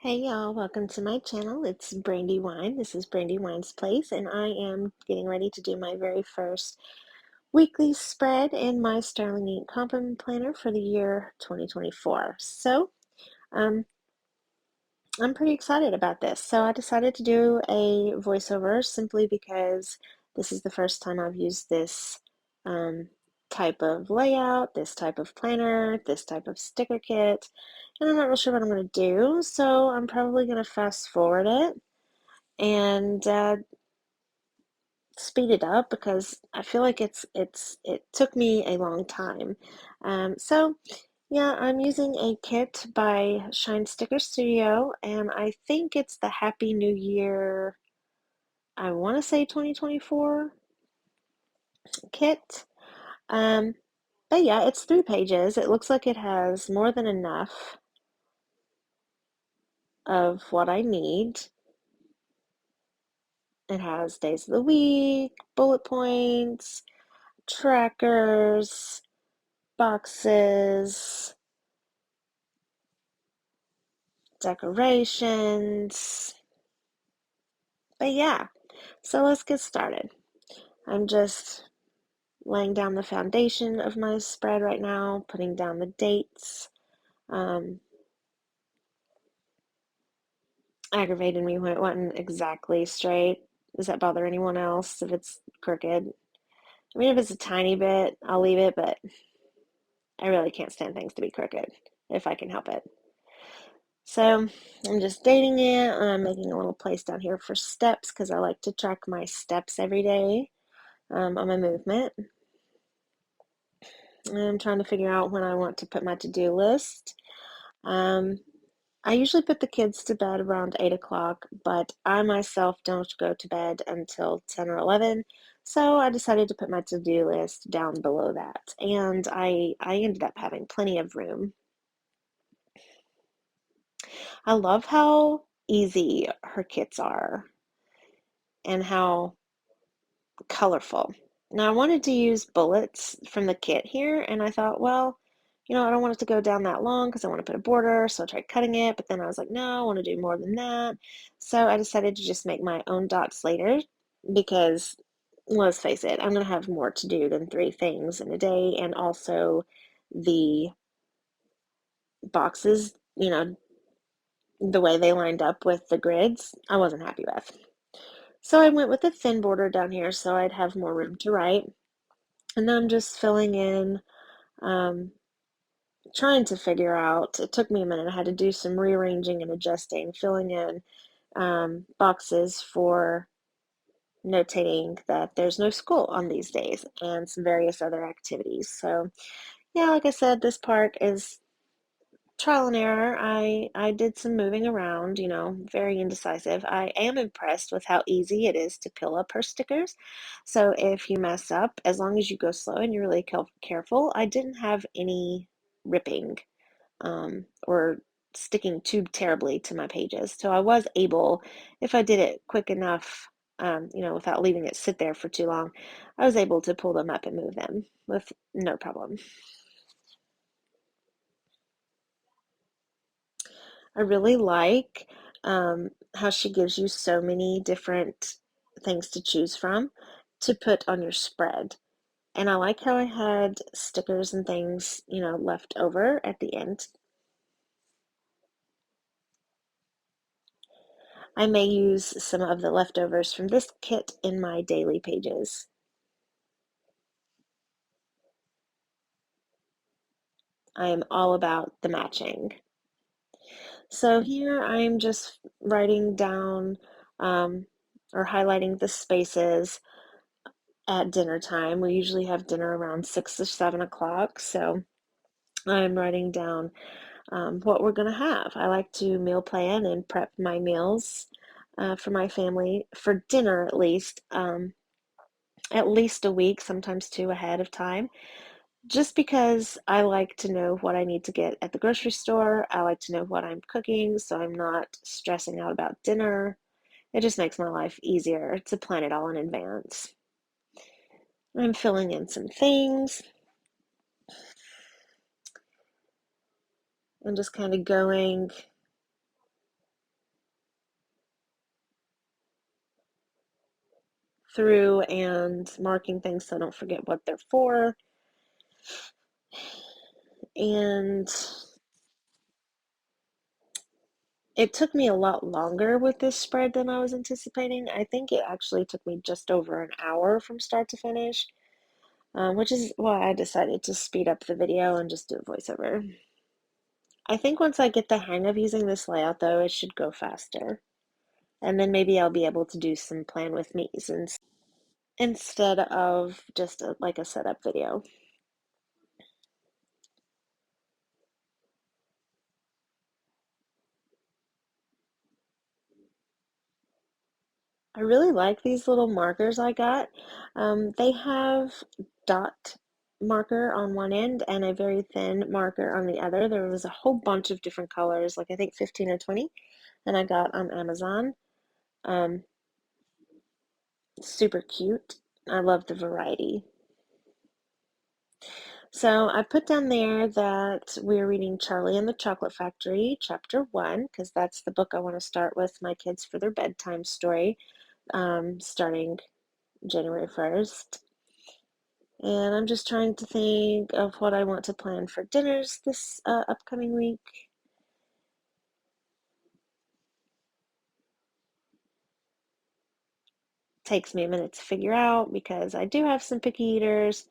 Hey y'all, welcome to my channel. It's Brandy Wine. This is Brandy Wine's Place, and I am getting ready to do my very first weekly spread in my Sterling Ink Compliment Planner for the year 2024. Um, I'm pretty excited about this. So I decided to do a voiceover simply because this is the first time I've used this um, type of layout, this type of planner, this type of sticker kit, and I'm not real sure what I'm going to do. So I'm probably going to fast forward it and speed it up because I feel like it took me a long time. So yeah, I'm using a kit by Shine Sticker Studio, and I think it's the Happy New Year, I want to say 2024 kit. Um, but yeah, it's 3 pages. It looks like it has more than enough of what I need. It has days of the week, bullet points, trackers, boxes, decorations. But yeah, so let's get started. I'm just laying down the foundation of my spread right now, putting down the dates. Um, Aggravated me when it wasn't exactly straight. Does that bother anyone else if it's crooked? I mean, if it's a tiny bit, I'll leave it, but I really can't stand things to be crooked if I can help it. So I'm just dating it. I'm making a little place down here for steps because I like to track my steps every day on my movement. I'm trying to figure out when I want to put my to-do list. Um, I usually put the kids to bed around 8 o'clock, but I myself don't go to bed until 10 or 11. So I decided to put my to-do list down below that. And I ended up having plenty of room. I love how easy her kits are and how colorful. Now, I wanted to use bullets from the kit here, and I thought, well, I don't want it to go down that long because I want to put a border, so I tried cutting it, but then I was like, no, I want to do more than that. So I decided to just make my own dots later because, let's face it, I'm going to have more to do than 3 things in a day, and also the boxes, the way they lined up with the grids, I wasn't happy with. So I went with a thin border down here so I'd have more room to write. And then I'm just filling in, um, trying to figure out, it took me a minute. I had to do some rearranging and adjusting, filling in boxes for notating that there's no school on these days and some various other activities. So, yeah, like I said, this part is trial and error. I did some moving around, very indecisive. I am impressed with how easy it is to peel up her stickers. So if you mess up, as long as you go slow and you're really careful, I didn't have any ripping or sticking too terribly to my pages. So I was able, if I did it quick enough, without leaving it sit there for too long, I was able to pull them up and move them with no problem. I really like how she gives you so many different things to choose from to put on your spread. And I like how I had stickers and things, left over at the end. I may use some of the leftovers from this kit in my daily pages. I am all about the matching. So here I'm just writing down or highlighting the spaces at dinner time. We usually have dinner around 6 or 7 o'clock, so I'm writing down what we're gonna have. I like to meal plan and prep my meals for my family for dinner at least a week, sometimes two ahead of time. Just because I like to know what I need to get at the grocery store. I like to know what I'm cooking so I'm not stressing out about dinner. It just makes my life easier to plan it all in advance. I'm filling in some things and just kind of going through and marking things so I don't forget what they're for. And it took me a lot longer with this spread than I was anticipating. I think it actually took me just over an hour from start to finish, which is why I decided to speed up the video and just do a voiceover. I think once I get the hang of using this layout, though, it should go faster. And then maybe I'll be able to do some plan with me's instead of just like a setup video. I really like these little markers I got. They have dot marker on one end and a very thin marker on the other. There was a whole bunch of different colors, like I think 15 or 20, and I got on Amazon. Um, Super cute. I love the variety. So I put down there that we're reading Charlie and the Chocolate Factory, chapter 1, because that's the book I want to start with my kids for their bedtime story, starting January 1st. And I'm just trying to think of what I want to plan for dinners this upcoming week. Takes me a minute to figure out because I do have some picky eaters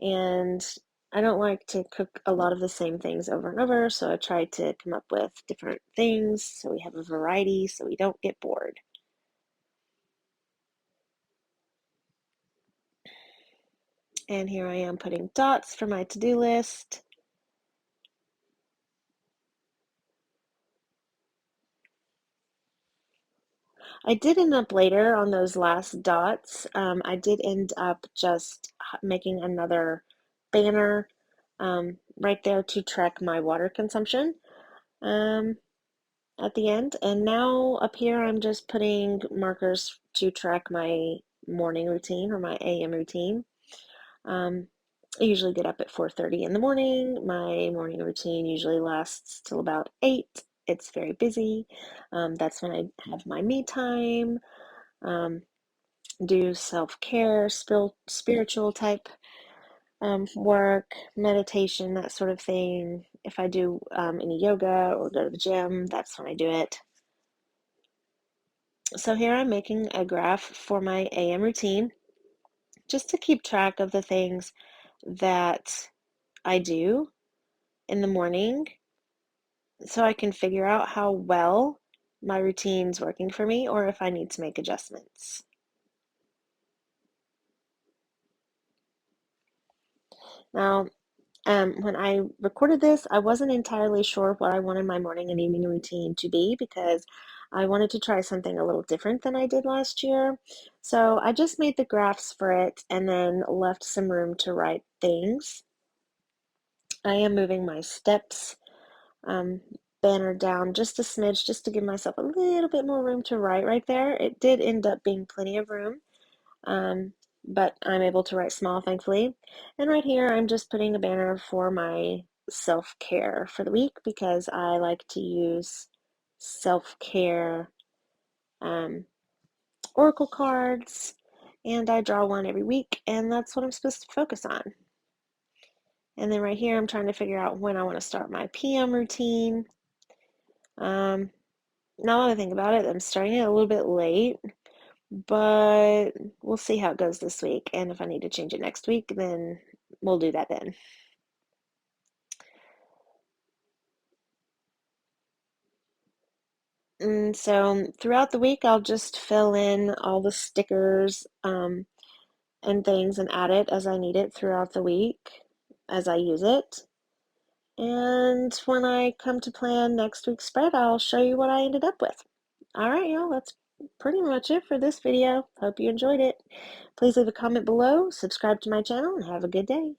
and I don't like to cook a lot of the same things over and over, so I try to come up with different things so we have a variety so we don't get bored. And here I am putting dots for my to-do list. I did end up later on those last dots. I did end up just making another banner right there to track my water consumption at the end. And now up here, I'm just putting markers to track my morning routine or my AM routine. I usually get up at 4:30 in the morning. My morning routine usually lasts till about 8. It's very busy. That's when I have my me time, do self-care, spiritual type work, meditation, that sort of thing. If I do any yoga or go to the gym, that's when I do it. So here I'm making a graph for my AM routine just to keep track of the things that I do in the morning so I can figure out how well my routine's working for me or if I need to make adjustments. Now, when I recorded this, I wasn't entirely sure what I wanted my morning and evening routine to be because I wanted to try something a little different than I did last year. So I just made the graphs for it and then left some room to write things. I am moving my steps um, banner down just a smidge just to give myself a little bit more room to write right there. It did end up being plenty of room, um, but I'm able to write small, thankfully. And right here, I'm just putting a banner for my self-care for the week because I like to use self-care um, oracle cards, and I draw one every week, and that's what I'm supposed to focus on. And then right here, I'm trying to figure out when I want to start my PM routine. Um, Now that I think about it, I'm starting it a little bit late, but we'll see how it goes this week. And if I need to change it next week, then we'll do that then. And so throughout the week, I'll just fill in all the stickers and things and add it as I need it throughout the week as I use it. And when I come to plan next week's spread, I'll show you what I ended up with. All right, y'all, that's pretty much it for this video. Hope you enjoyed it. Please leave a comment below, subscribe to my channel, and have a good day.